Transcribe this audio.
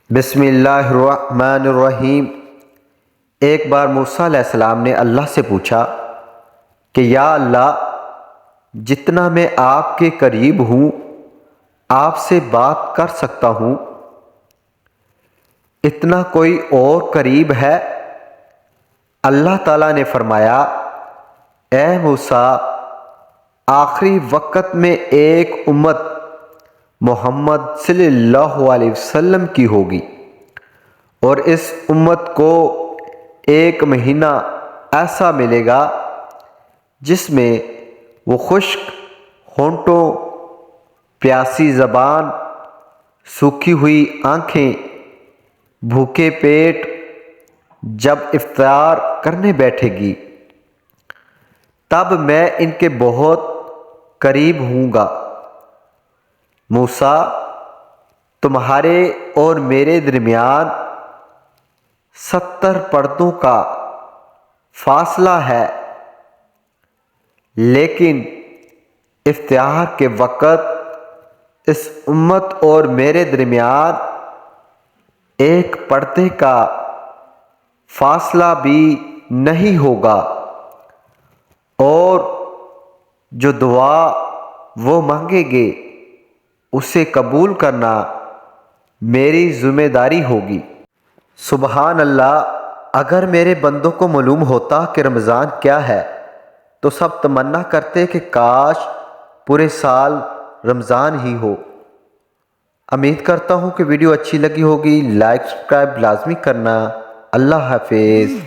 بسم اللہ الرحمن الرحیم۔ ایک بار موسیٰ علیہ السلام نے اللہ سے پوچھا کہ یا اللہ، جتنا میں آپ کے قریب ہوں آپ سے بات کر سکتا ہوں، اتنا کوئی اور قریب ہے؟ اللہ تعالیٰ نے فرمایا، اے موسیٰ، آخری وقت میں ایک امت محمد صلی اللہ علیہ وسلم کی ہوگی، اور اس امت کو ایک مہینہ ایسا ملے گا جس میں وہ خشک ہونٹوں، پیاسی زبان، سوکھی ہوئی آنکھیں، بھوکے پیٹ جب افطار کرنے بیٹھے گی تب میں ان کے بہت قریب ہوں گا۔ موسیٰ، تمہارے اور میرے درمیان 70 پردوں کا فاصلہ ہے، لیکن افطار کے وقت اس امت اور میرے درمیان ایک پردے کا فاصلہ بھی نہیں ہوگا، اور جو دعا وہ مانگیں گے اسے قبول کرنا میری ذمہ داری ہوگی۔ سبحان اللہ! اگر میرے بندوں کو معلوم ہوتا کہ رمضان کیا ہے تو سب تمنا کرتے کہ کاش پورے سال رمضان ہی ہو۔ امید کرتا ہوں کہ ویڈیو اچھی لگی ہوگی۔ لائک سبسکرائب لازمی کرنا۔ اللہ حافظ۔